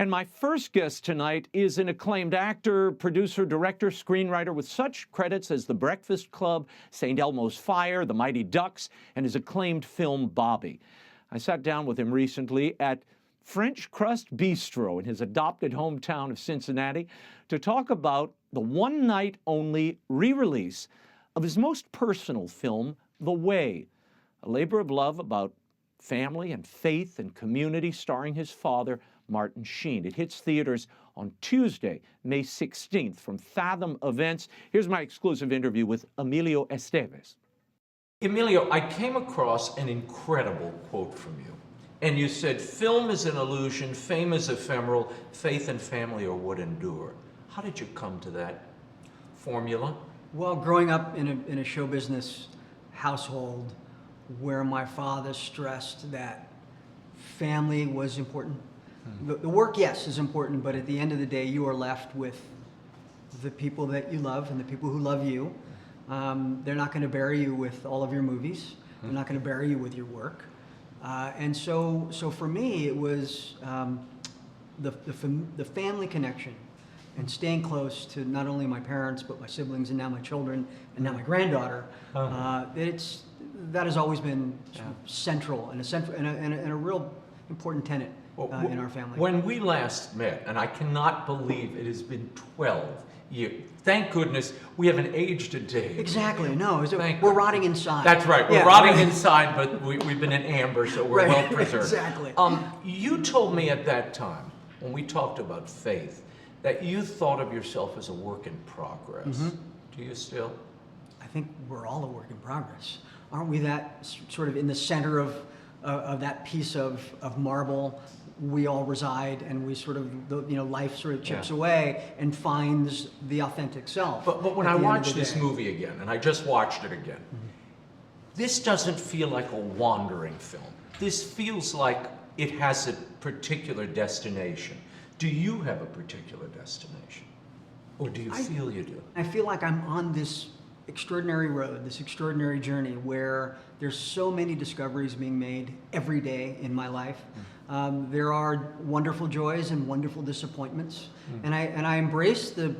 And my first guest tonight is an acclaimed actor, producer, director, screenwriter with such credits as The Breakfast Club, St. Elmo's Fire, The Mighty Ducks, and his acclaimed film, Bobby. I sat down with him recently at French Crust Bistro in his adopted hometown of Cincinnati to talk about the one-night-only re-release of his most personal film, The Way, a labor of love about family and faith and community starring his father, Martin Sheen. It hits theaters on Tuesday, May 16th from Fathom Events. Here's my exclusive interview with Emilio Estevez. Emilio, I came across an incredible quote from you. And you said, film is an illusion, fame is ephemeral, faith and family are what endure. How did you come to that formula? Well, growing up in a show business household where my father stressed that family was important. The work, yes, is important, but at the end of the day, you are left with the people that you love and the people who love you. They're not going to bury you with all of your movies. They're not going to bury you with your work. And so for me, it was the family connection and staying close to not only my parents, but my siblings and now my children and now my granddaughter. That has always been central and a real important tenet in our family. When we last met, and I cannot believe it has been 12 years. Thank goodness we haven't aged a day. Exactly. No, we're rotting inside. That's right. We're rotting inside, but we've been in amber, so we're well preserved. Exactly. You told me at that time, when we talked about faith, that you thought of yourself as a work in progress. Do you still? I think we're all a work in progress. Aren't we that sort of in the center of that piece of marble? We all reside, and we sort of, life sort of chips away and finds the authentic self. But when I watch this movie again, and I just watched it again, this doesn't feel like a wandering film. This feels like it has a particular destination. Do you have a particular destination? Or do you feel you do? I feel like I'm on this extraordinary road, this extraordinary journey where there's so many discoveries being made every day in my life. There are wonderful joys and wonderful disappointments, and I embrace the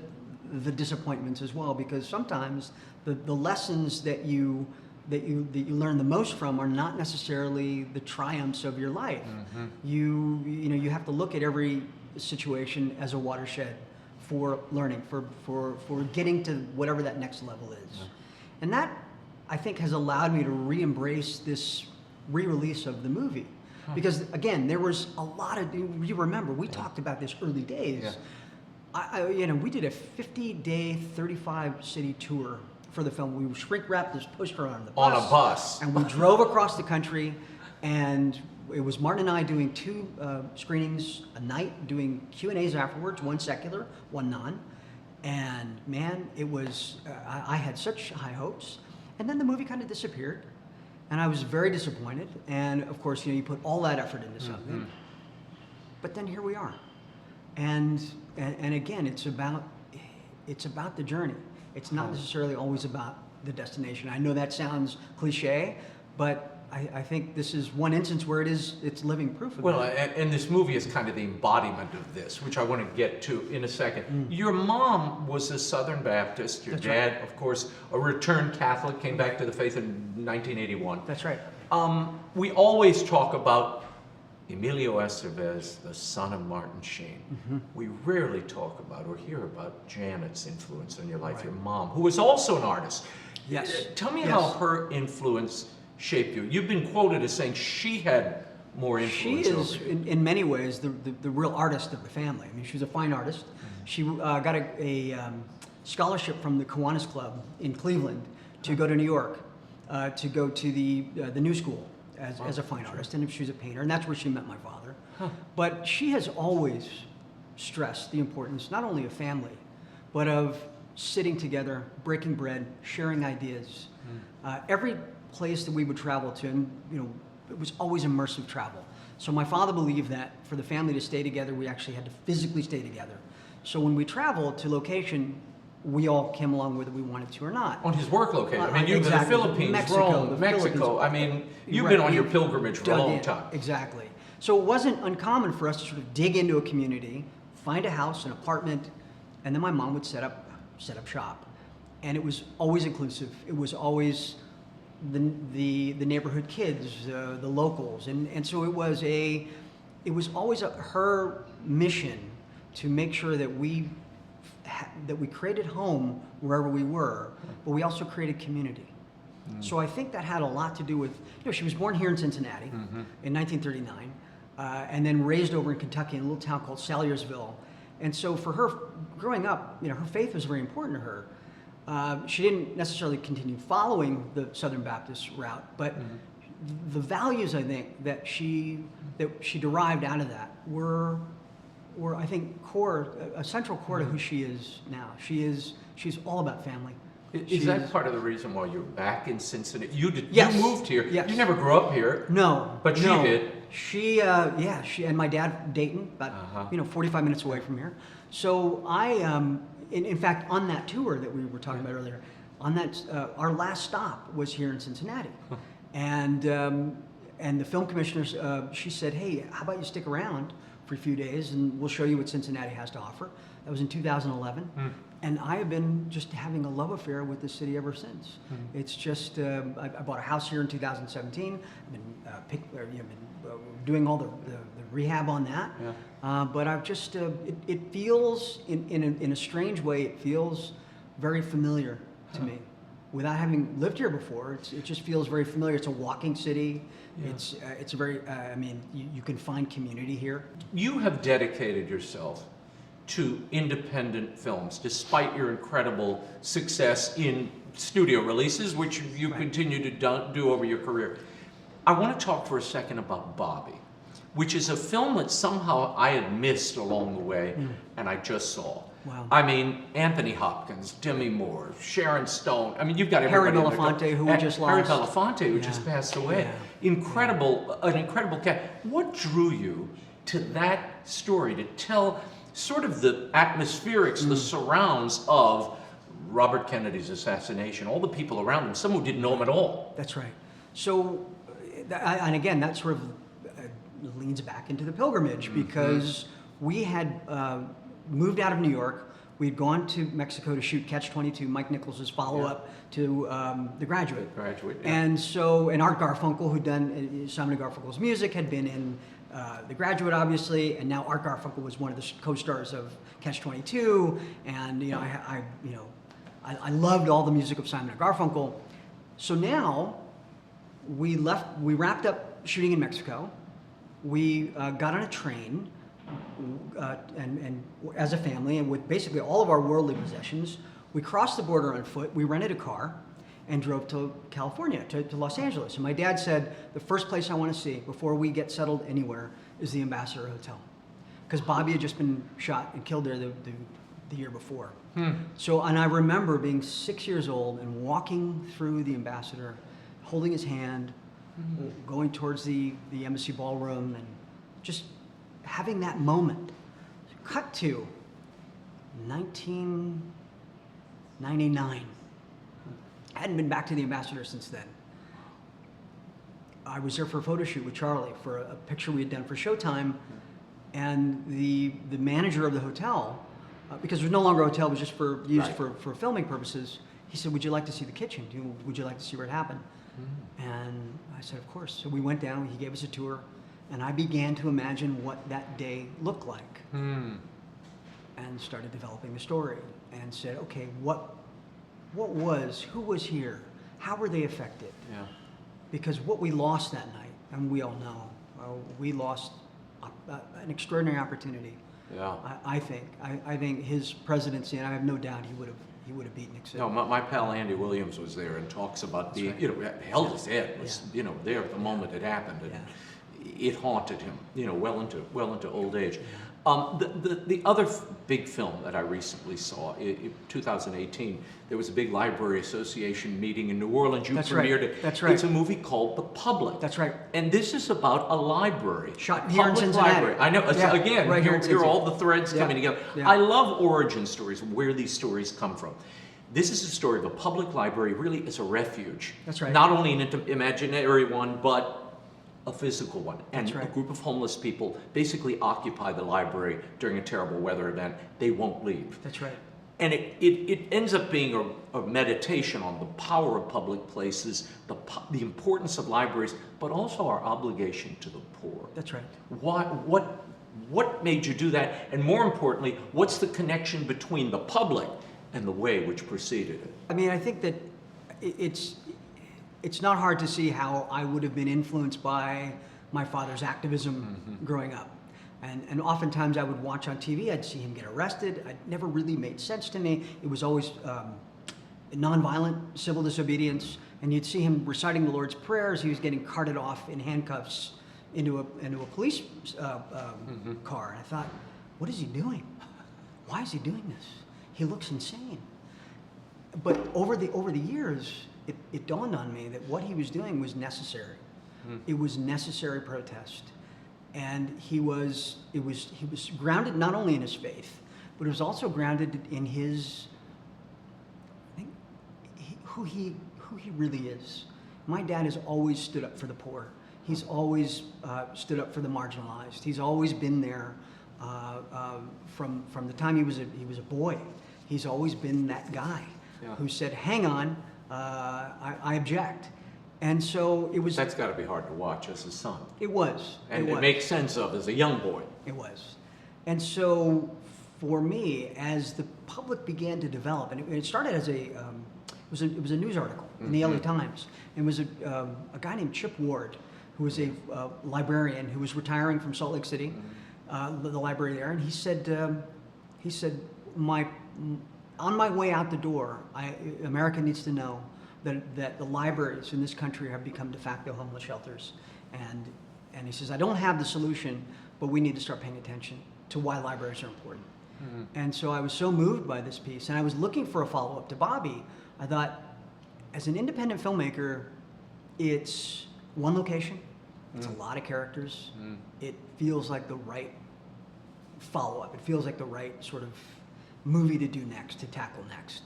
disappointments as well, because sometimes the lessons that you learn the most from are not necessarily the triumphs of your life. You have to look at every situation as a watershed for learning, for getting to whatever that next level is. And that, I think, has allowed me to re-embrace this re-release of the movie. Because, again, there was a lot of, you remember, we talked about this early days. We did a 50-day, 35-city tour for the film. We shrink-wrapped this poster on the bus. On a bus. And we drove across the country, and it was Martin and I doing 2 screenings a night, doing Q&As afterwards, one secular, one non. And man, it was, I had such high hopes. And then the movie kind of disappeared. And I was very disappointed. And of course, you put all that effort into something. But then here we are. And again, it's about the journey. It's not necessarily always about the destination. I know that sounds cliche, but I think this is one instance where it's living proof of that. And this movie is kind of the embodiment of this, which I want to get to in a second. Your mom was a Southern Baptist. Your dad, of course, a returned Catholic, came back to the faith in 1981. That's right. We always talk about Emilio Estevez, the son of Martin Sheen. We rarely talk about or hear about Janet's influence in your life, your mom, who was also an artist. Yes. Tell me how her influence shaped you. You've been quoted as saying she had more influence. She is, in many ways, the real artist of the family. I mean, she was a fine artist. She got a scholarship from the Kiwanis Club in Cleveland to go to New York, to go to the New School as a fine artist, and she was a painter, and that's where she met my father. But she has always stressed the importance not only of family, but of sitting together, breaking bread, sharing ideas. Every place that we would travel to, and it was always immersive travel. So my father believed that for the family to stay together, we actually had to physically stay together. So when we traveled to location, we all came along whether we wanted to or not. On his work location. I mean, you've exactly. been to the Philippines, Mexico, Rome, Mexico. I mean, you've been on your pilgrimage for a long time. Exactly. So it wasn't uncommon for us to sort of dig into a community, find a house, an apartment, and then my mom would set up shop. And it was always inclusive. It was always the neighborhood kids, the locals, and so it was always her mission to make sure that we created home wherever we were, but we also created community. So I think that had a lot to do with, she was born here in Cincinnati in 1939, and then raised over in Kentucky in a little town called Salyersville. And so for her, growing up, her faith was very important to her. She didn't necessarily continue following the Southern Baptist route, but the values, I think, that she derived out of that were I think a central core to who she is now. She's all about family. Is that part of the reason why you're back in Cincinnati? You Yes. You moved here. Yes. You never grew up here. No, But she no. did. She and my dad, Dayton, about 45 minutes away from here. So in fact, on that tour that we were talking about earlier, on that our last stop was here in Cincinnati, and the film commissioners, she said, "Hey, how about you stick around for a few days and we'll show you what Cincinnati has to offer." That was in 2011. And I have been just having a love affair with the city ever since. It's just, I bought a house here in 2017. I've been, doing all the rehab on that. Yeah. But I've just, it feels, in a strange way, it feels very familiar to me. Without having lived here before, it just feels very familiar. It's a walking city. Yeah. It's a very, you can find community here. You have dedicated yourself to independent films, despite your incredible success in studio releases, which you continue to do over your career. I want to talk for a second about Bobby, which is a film that somehow I had missed along the way, and I just saw. Wow. I mean, Anthony Hopkins, Demi Moore, Sharon Stone. I mean, you've got everybody. Harry Belafonte, who we just lost. Harry Belafonte, who just passed away. Yeah. An incredible cast. What drew you to that story, to tell sort of the atmospherics, the surrounds of Robert Kennedy's assassination, all the people around him, some who didn't know him at all? That's right. So, and again, that sort of leans back into the pilgrimage, because we had moved out of New York. We had gone to Mexico to shoot Catch-22, Mike Nichols' follow-up to The Graduate. Yeah. And Art Garfunkel, who'd done Simon & Garfunkel's music, had been in The Graduate, obviously, and now Art Garfunkel was one of the co-stars of Catch-22, and I loved all the music of Simon & Garfunkel. So now we wrapped up shooting in Mexico. We got on a train, and as a family, and with basically all of our worldly possessions, we crossed the border on foot. We rented a car and drove to California, to Los Angeles. And my dad said, the first place I want to see before we get settled anywhere is the Ambassador Hotel, because Bobby had just been shot and killed there the year before. So, and I remember being 6 years old and walking through the Ambassador, holding his hand, going towards the embassy ballroom, and just having that moment. Cut to 1999. I hadn't been back to the Ambassador since then. I was there for a photo shoot with Charlie for a picture we had done for Showtime, and the manager of the hotel, because it was no longer a hotel, it was just used for filming purposes, he said, "Would you like to see the kitchen? Would you like to see where it happened?" And I said, "Of course." So we went down, he gave us a tour, and I began to imagine what that day looked like, and started developing the story, and said, okay, who was here? How were they affected? Yeah. Because what we lost that night, and we all know, we lost an extraordinary opportunity. Yeah. I think his presidency, and I have no doubt he would have beaten Nixon. No, my pal Andy Williams was there and talks about held his head, was there at the moment it happened, and it haunted him, well into old age. The other big film that I recently saw, in 2018, there was a big Library Association meeting in New Orleans. You premiered it. That's right. It's a movie called The Public. That's right. And this is about a library. Shot here in Cincinnati. Library. I know. Yeah, Again, right here in here are all the Cincinnati. threads coming together. Yeah. I love origin stories, where these stories come from. This is a story of a public library, really as a refuge. That's right. Not only an imaginary one, but a physical one. And That's right. a group of homeless people basically occupy the library during a terrible weather event. They won't leave. That's right. And it ends up being a meditation on the power of public places, the importance of libraries, but also our obligation to the poor. That's right. What made you do that? And more importantly, what's the connection between the public and the way which preceded it? I mean, I think that it's not hard to see how I would have been influenced by my father's activism growing up. And oftentimes I would watch on TV, I'd see him get arrested. It never really made sense to me. It was always nonviolent civil disobedience. And you'd see him reciting the Lord's prayers. He was getting carted off in handcuffs into a police car. And I thought, what is he doing? Why is he doing this? He looks insane. But over the years, it dawned on me that what he was doing was necessary. It was necessary protest. And he was grounded not only in his faith, but it was also grounded in his, I think, who he really is. My dad has always stood up for the poor. He's always stood up for the marginalized. He's always been there from the time he was a boy. He's always been that guy who said, "Hang on, I object." And so it was. That's got to be hard to watch as a son. It was. And it makes sense of as a young boy. It was. And so for me, as the public began to develop, and it started as it was a news article in the LA Times. It was a guy named Chip Ward, who was a librarian who was retiring from Salt Lake City, the library there, and he said, on my way out the door, America needs to know that the libraries in this country have become de facto homeless shelters. And he says, I don't have the solution, but we need to start paying attention to why libraries are important. And so I was so moved by this piece, and I was looking for a follow-up to Bobby. I thought, as an independent filmmaker, it's one location, it's a lot of characters, it feels like the right follow-up, it feels like the right sort of movie to do next, to tackle next.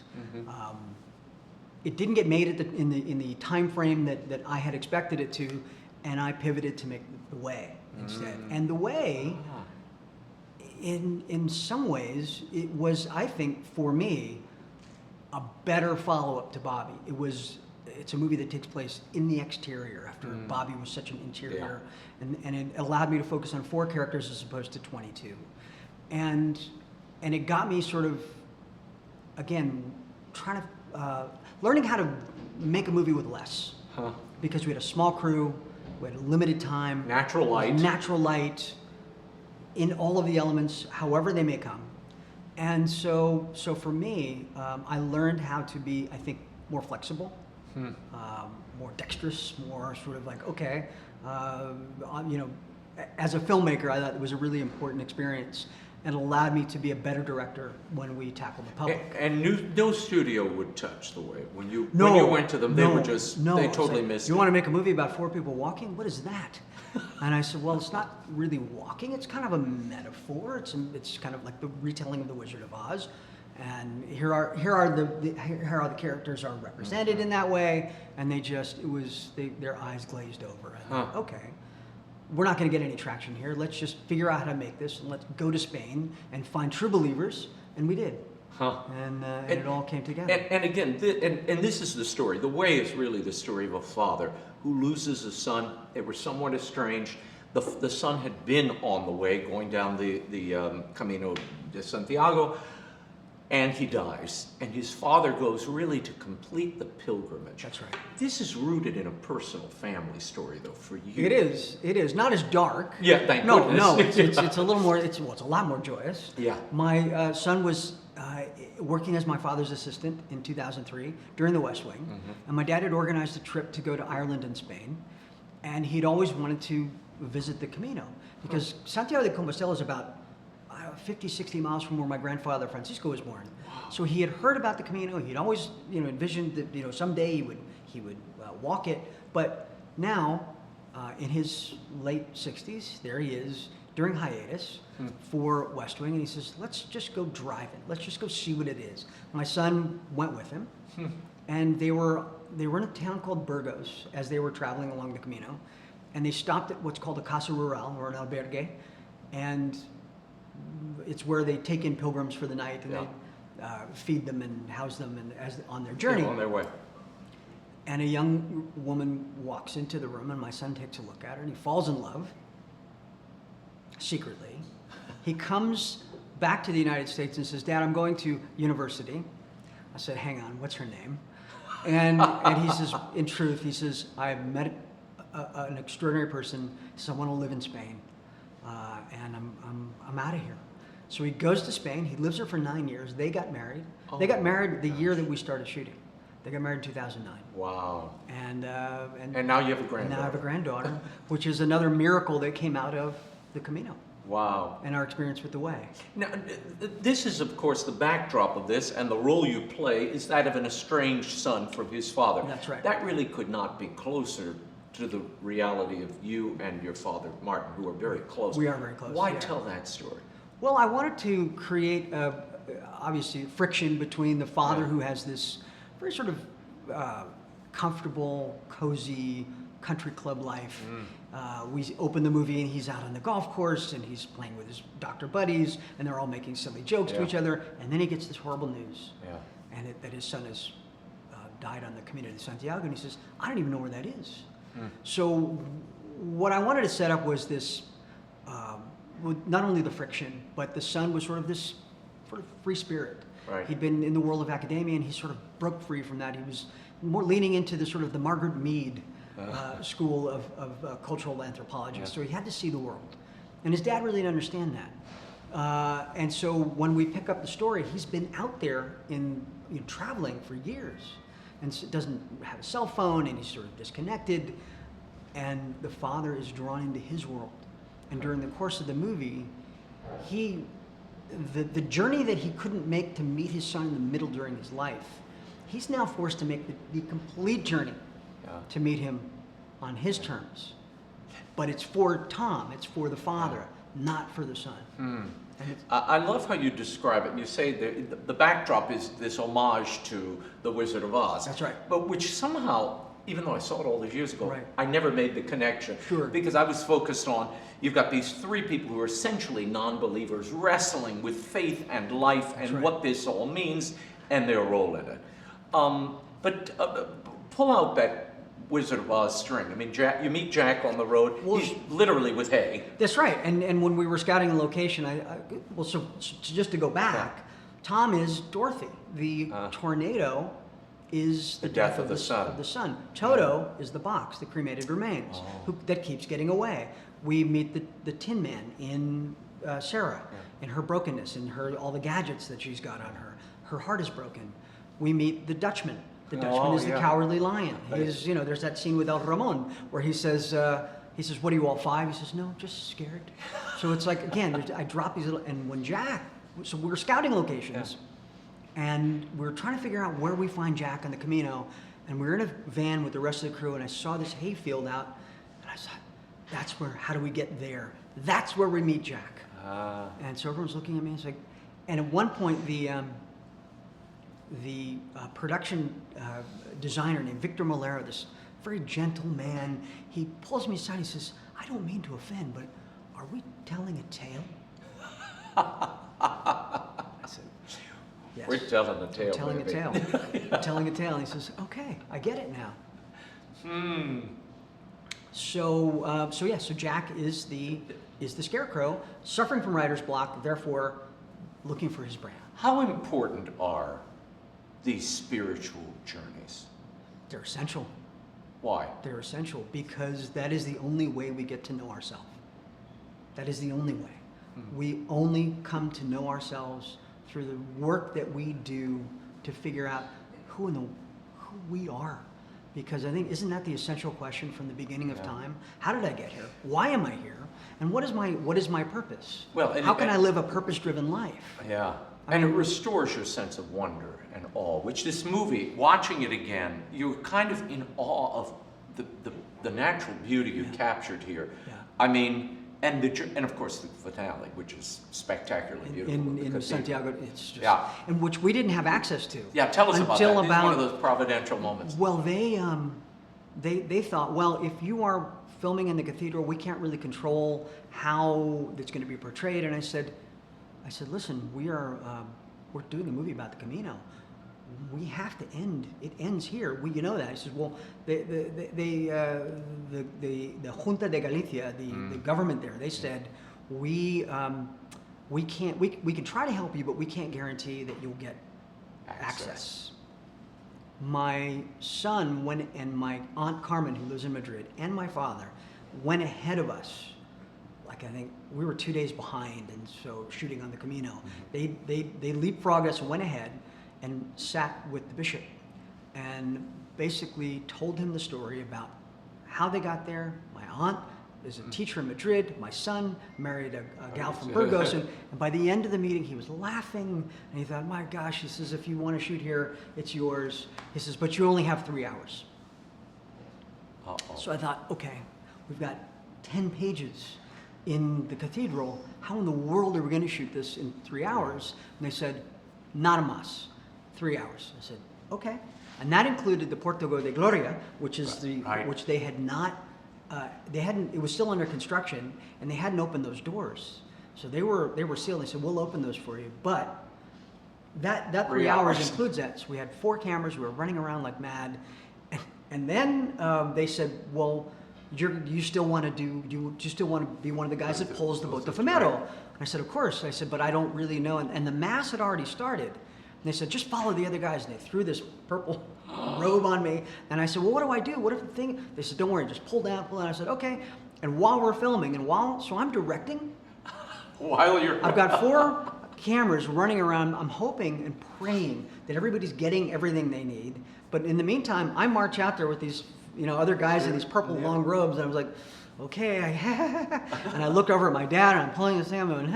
It didn't get made in the time frame that I had expected it to, and I pivoted to make The Way instead. And The Way, in some ways, it was, I think, for me, a better follow-up to Bobby. It's a movie that takes place in the exterior after Bobby was such an interior, and it allowed me to focus on 4 characters as opposed to 22. And it got me sort of, again, trying to, learning how to make a movie with less. Because we had a small crew, we had a limited time. Natural light. In all of the elements, however they may come. And so for me, I learned how to be, I think, more flexible, more dexterous, more sort of like, okay, as a filmmaker, I thought it was a really important experience, and allowed me to be a better director when we tackled the public. And no studio would touch The Way. When you went to them, they totally missed it. You want to make a movie about 4 people walking? What is that? And I said, well, it's not really walking. It's kind of a metaphor. It's kind of like the retelling of The Wizard of Oz. And here are the characters are represented in that way. And their eyes glazed over. I thought, okay. We're not going to get any traction here. Let's just figure out how to make this, and let's go to Spain and find true believers, and we did. And it all came together. And again, this is the story. The Way is really the story of a father who loses a son. They were somewhat estranged. The son had been on the way, going down the Camino de Santiago, and he dies. And his father goes really to complete the pilgrimage. That's right. This is rooted in a personal family story, though, for you. It is. Not as dark. Yeah, thank goodness. No, it's a little more, it's a lot more joyous. Yeah. My son was working as my father's assistant in 2003 during the West Wing. And my dad had organized a trip to go to Ireland and Spain. And he'd always wanted to visit the Camino, because Santiago de Compostela is about 50, 60 miles from where my grandfather Francisco was born. Wow. So he had heard about the Camino. He'd always, envisioned that, someday he would walk it. But now, in his late 60s, there he is during hiatus for West Wing, and he says, "Let's just go drive it. Let's just go see what it is." My son went with him, and they were in a town called Burgos as they were traveling along the Camino. and they stopped at what's called a Casa Rural, or an albergue, and it's where they take in pilgrims for the night, and they feed them and house them and as on their journey. On their way. And a young woman walks into the room, and my son takes a look at her, and he falls in love, secretly. He comes back to the United States and says, "Dad, I'm going to university." I said, "Hang on, what's her name?" And he says, in truth, he says, "I've met an extraordinary person. He says, I want to live in Spain, and I'm out of here." So he goes to Spain. He lives there for 9 years. They got married. They got married the year that we started shooting. They got married in 2009. Wow. And now you have a granddaughter. And now I have a granddaughter, which is another miracle that came out of the Camino. Wow. And our experience with the Way. Now, this is, of course, the backdrop of this, and the role you play is that of an estranged son from his father. That's right. That really could not be closer to the reality of you and your father, Martin, who are very close. We are very close. Why yeah. tell that story? Well, I wanted to create, obviously, friction between the father who has this very sort of comfortable, cozy country club life. We open the movie and he's out on the golf course and he's playing with his doctor buddies and they're all making silly jokes to each other. And then he gets this horrible news and that his son has died on the Camino de Santiago. And he says, "I don't even know where that is." So what I wanted to set up was this, not only the friction, but the son was sort of this sort of free spirit. Right. He'd been in the world of academia and he sort of broke free from that. He was more leaning into the sort of the Margaret Mead school of cultural anthropology. So he had to see the world. And his dad really didn't understand that. And so when we pick up the story, he's been out there traveling for years and doesn't have a cell phone and he's sort of disconnected. And the father is drawn into his world. And during the course of the movie, the journey that he couldn't make to meet his son in the middle during his life, he's now forced to make the complete journey to meet him on his terms. But it's for Tom, it's for the father, not for the son. And I love how you describe it. You say the backdrop is this homage to The Wizard of Oz. That's right. But which somehow, even though I saw it all these years ago, Right. I never made the connection. Sure. Because I was focused on, you've got these three people who are essentially non-believers wrestling with faith and life and right. what this all means and their role in it. But pull out that Wizard of Oz string. I mean, you meet Jack on the road. Well, he's literally with hay. That's right. And when we were scouting a location, so just to go back, Tom is Dorothy. The tornado is the death of the son. Toto is the box, the cremated remains, that keeps getting away. We meet the Tin Man in Sarah, in her brokenness, in all the gadgets that she's got on her. Her heart is broken. We meet the Dutchman. The Dutchman is the cowardly lion. He's, there's that scene with El Ramon where he says, "What are you all, 5?" He says, "No, just scared." So it's like, again, I drop these little, and when so we're scouting locations, and we're trying to figure out where we find Jack on the Camino, and we're in a van with the rest of the crew, and I saw this hayfield out, and I thought, how do we get there? That's where we meet Jack. And so everyone's looking at me, it's like, and at one point the production designer named Victor Molero, this very gentle man, he pulls me aside, he says, "I don't mean to offend, but are we telling a tale?" I said, "Yes. We're telling a tale. We're telling a tale. We're telling a tale." And he says, "Okay, I get it now." So Jack is the scarecrow, suffering from writer's block, therefore looking for his brand. How important are these spiritual journeys? They're essential. Why? They're essential because that is the only way we get to know ourselves. That is the only way. We only come to know ourselves through the work that we do to figure out who we are. Because I think, isn't that the essential question from the beginning of time? How did I get here? Why am I here? And what is my purpose? Well, how can I live a purpose-driven life? Yeah. And it restores your sense of wonder and awe, which this movie, watching it again, you're kind of in awe of the natural beauty you captured here. Yeah. I mean, and of course the finale, which is spectacularly beautiful. In Santiago, it's just, and which we didn't have access to. Yeah, tell us about that. It's one of those providential moments. Well, they thought, well, if you are filming in the cathedral. We can't really control how it's going to be portrayed. And I said, listen, we're doing a movie about the Camino. We have to end. It ends here. You know that. He says, well, the Junta de Galicia, the government there, they said, we can try to help you, but we can't guarantee that you'll get access. My son and my Aunt Carmen, who lives in Madrid, and my father went ahead of us. Like, I think we were 2 days behind, and so shooting on the Camino. They leapfrogged us, went ahead, and sat with the bishop, and basically told him the story about how they got there. My aunt is a teacher in Madrid. My son married a gal from Burgos, and by the end of the meeting, he was laughing, and he thought, my gosh, he says, if you want to shoot here, it's yours. He says, but you only have 3 hours. So I thought, okay, we've got 10 pages in the cathedral. How in the world are we going to shoot this in 3 hours? And they said, nada más, 3 hours. I said, okay. And that included the Portico de Gloria, which is which they had not, it was still under construction, and they hadn't opened those doors. So they were sealed. They said, we'll open those for you. But that 3 hours includes that. So we had 4 cameras. We were running around like mad. And then they said, well, you still want to be one of the guys that pulls the boat to Famero? And I said, of course. I said, but I don't really know. And the mass had already started. And they said, just follow the other guys. And they threw this purple robe on me. And I said, well, what do I do? What if the thing? They said, don't worry, just pull down, pull down. I said, okay. And while we're filming, so I'm directing. I've got 4 cameras running around. I'm hoping and praying that everybody's getting everything they need. But in the meantime, I march out there with these, other guys in these purple long robes. And I was like, okay. And I look over at my dad, and I'm pulling this thing. I'm going,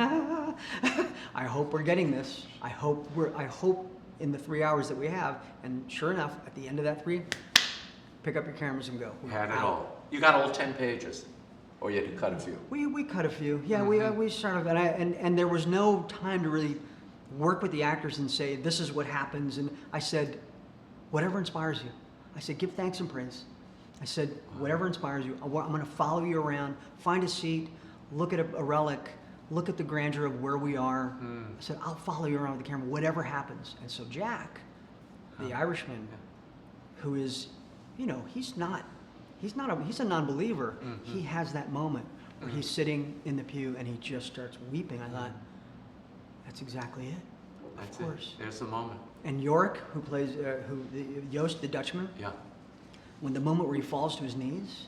I hope we're getting this. I hope in the 3 hours that we have. And sure enough, at the end of that 3, pick up your cameras and go. You had it all. You got all 10 pages. Or you had to cut a few. We cut a few. Yeah, we sort of, and there was no time to really work with the actors and say, this is what happens. And I said, whatever inspires you. I said, give thanks and praise. I said, whatever inspires you. I'm going to follow you around, find a seat, look at a relic, look at the grandeur of where we are. I said, I'll follow you around with the camera, whatever happens. And so Jack, the Irishman, who is, he's a non-believer. He has that moment where he's sitting in the pew and he just starts weeping. I thought, that's exactly it. Of course. There's the moment. And Yorick, who plays, Joost, the Dutchman. Yeah. When the moment where he falls to his knees,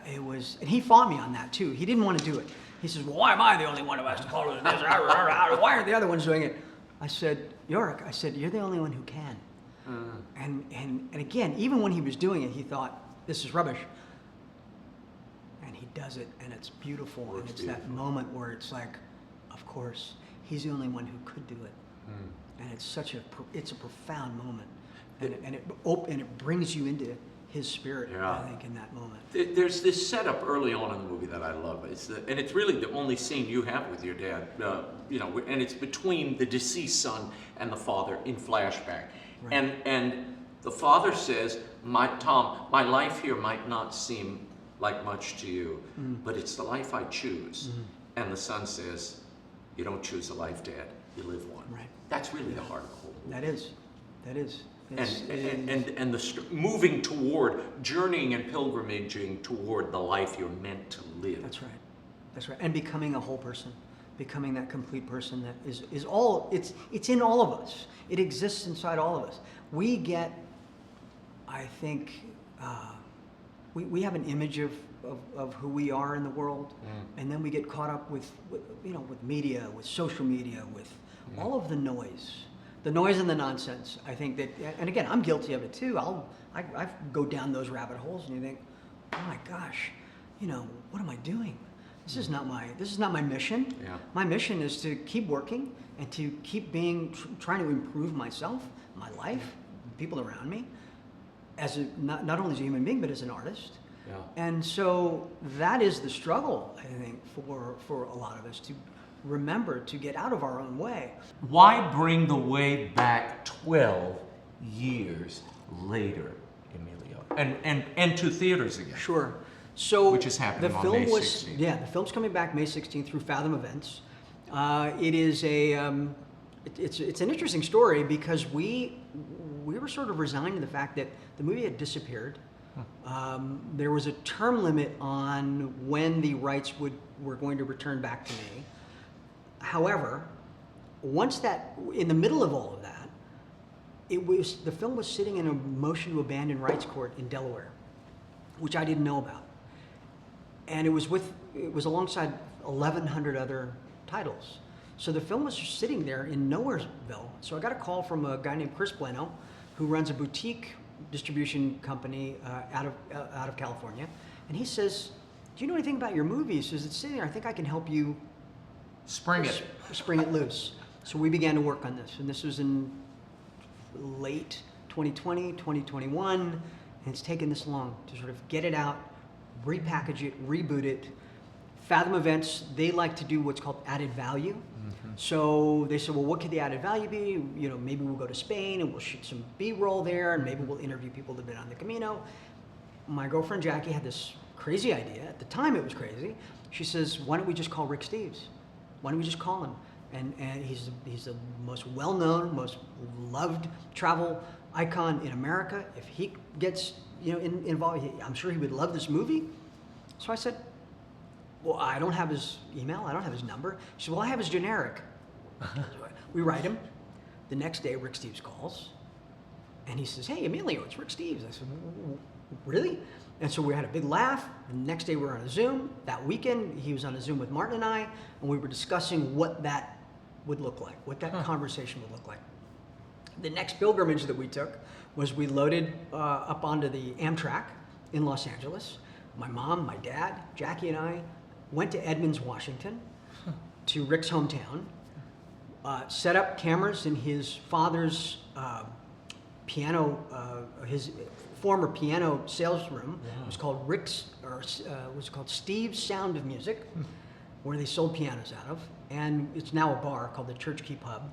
it was, and he fought me on that too. He didn't want to do it. He says, well, why am I the only one who has to fall to his knees? Why aren't the other ones doing it? I said, Yorick, you're the only one who can. And again, even when he was doing it, he thought, this is rubbish. And he does it, and it's beautiful. And it's that moment where it's like, of course, he's the only one who could do it. And it's it's a profound moment. And it brings you into his spirit, I think, in that moment. There's this setup early on in the movie that I love. And it's really the only scene you have with your dad, and it's between the deceased son and the father in flashback. Right. And the father says, Tom, my life here might not seem like much to you, but it's the life I choose. And the son says, you don't choose a life, Dad, you live one. Right. That's really the heart of the whole movie. That is. And moving toward, journeying and pilgrimaging toward the life you're meant to live. That's right. And becoming a whole person, becoming that complete person that is all, it's in all of us. It exists inside all of us. We get, I think, we have an image of who we are in the world, and then we get caught up with media, with social media, with all of the noise and the nonsense. I think that, and again, I'm guilty of it too. I go down those rabbit holes, and you think, oh my gosh, what am I doing? This is not my mission. Yeah. My mission is to keep working and to keep trying to improve myself, my life, people around me, as not only as a human being, but as an artist. Yeah. And so that is the struggle, I think, for a lot of us, to remember to get out of our own way. Why bring the way back 12 years later, Emilio, and to theaters again? Sure. So which is happening the on film May was 16th. yeah, the film's coming back May 16th through Fathom Events. It is it's an interesting story because we were sort of resigned to the fact that the movie had disappeared. There was a term limit on when the rights were going to return back to me. However, once that, in the middle of all of that, the film was sitting in a motion to abandon rights court in Delaware, which I didn't know about, and it was alongside 1,100 other titles. So the film was just sitting there in Nowheresville. So I got a call from a guy named Chris Bueno, who runs a boutique distribution company out of California, and he says, "Do you know anything about your movie?" He says, "It's sitting there. I think I can help you Spring it loose." So we began to work on this, and this was in late 2020, 2021, and it's taken this long to sort of get it out, repackage it, reboot it. Fathom Events, they like to do what's called added value. So they said, well, what could the added value be? You know, maybe we'll go to Spain and we'll shoot some B-roll there, and maybe we'll interview people that have been on the Camino. My girlfriend Jackie had this crazy idea. At the time, it was crazy. She says, why don't we just call Rick Steves? Why don't we just call him? And he's the most well-known, most loved travel icon in America. If he gets involved, I'm sure he would love this movie. So I said, well, I don't have his email. I don't have his number. She said, well, I have his generic. We write him. The next day, Rick Steves calls. And he says, hey, Emilio, it's Rick Steves. I said, really? And so we had a big laugh. The next day, we were on a Zoom. That weekend, he was on a Zoom with Martin and I, and we were discussing what that would look like, what that conversation would look like. The next pilgrimage that we took was we loaded up onto the Amtrak in Los Angeles. My mom, my dad, Jackie, and I went to Edmonds, Washington, to Rick's hometown, set up cameras in his father's piano, his former piano sales room. Wow. It was called Steve's Sound of Music, where they sold pianos out of, and it's now a bar called the Church Key Pub.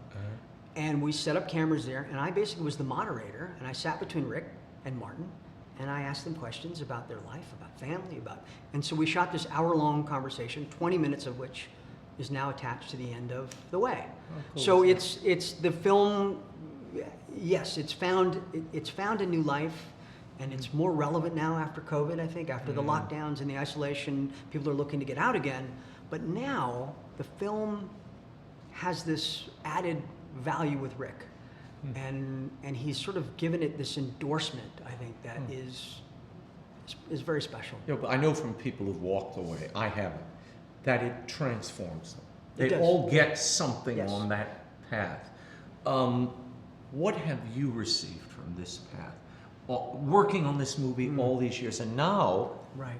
And we set up cameras there, and I basically was the moderator, and I sat between Rick and Martin, and I asked them questions about their life, about family, and so we shot this hour-long conversation, 20 minutes of which is now attached to the end of The Way. Oh, cool. So it's the film. Yes, it's found a new life, and it's more relevant now after COVID. I think after the lockdowns and the isolation, people are looking to get out again. But now the film has this added value with Rick. And he's sort of given it this endorsement, I think, that is very special. Yeah, but I know from people who've walked away, I haven't, that it transforms them. They does. all get something Yes. on that path. What have you received from this path? Working on this movie all these years, and now Right.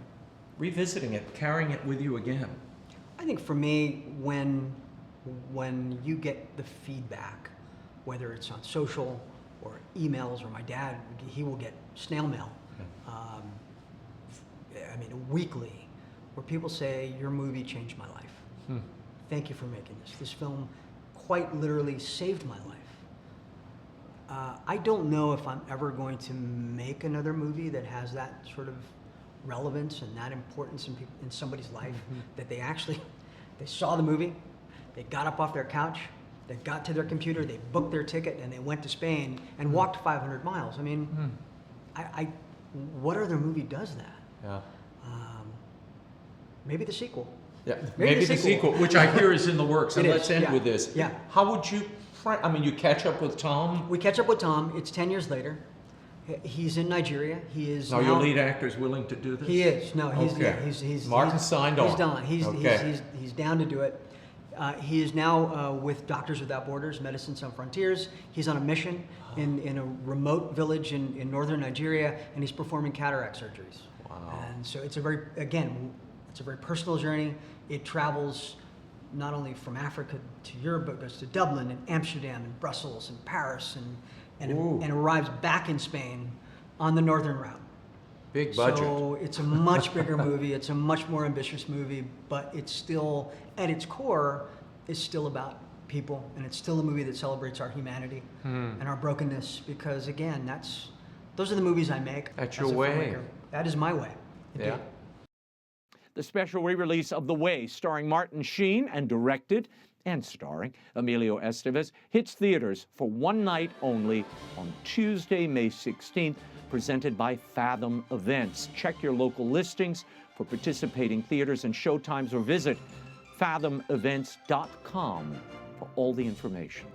revisiting it, carrying it with you again. I think for me, when you get the feedback, whether it's on social or emails, or my dad, he will get snail mail, weekly, where people say, your movie changed my life. Thank you for making this. This film quite literally saved my life. I don't know if I'm ever going to make another movie that has that sort of relevance and that importance in somebody's life, that they saw the movie, they got up off their couch, they got to their computer, they booked their ticket, and they went to Spain and walked 500 miles. I mean, what other movie does that? Yeah. Maybe the sequel. Yeah, maybe the sequel, which I hear is in the works. And let's end with this. Yeah. How would you, you catch up with Tom? We catch up with Tom. It's 10 years later. He's in Nigeria. He is Now, now, your lead actor is willing to do this? He is. No, he's okay. he's Martin signed on. He's done. Okay. He's down to do it. He is now with Doctors Without Borders, Medicine Sans Frontiers. He's on a mission in a remote village in northern Nigeria, and he's performing cataract surgeries. Wow. And so it's a very personal journey. It travels not only from Africa to Europe, but goes to Dublin and Amsterdam and Brussels and Paris and arrives back in Spain on the northern route. Big budget. So it's a much bigger movie. It's a much more ambitious movie, but it's still, at its core, is still about people, and it's still a movie that celebrates our humanity and our brokenness. Because again, those are the movies I make. That's as your a way. filmmaker. That is my way. Indeed. Yeah. The special re-release of The Way, starring Martin Sheen and directed and starring Emilio Estevez, hits theaters for one night only on Tuesday, May 16th, presented by Fathom Events. Check your local listings for participating theaters and showtimes, or visit fathomevents.com for all the information.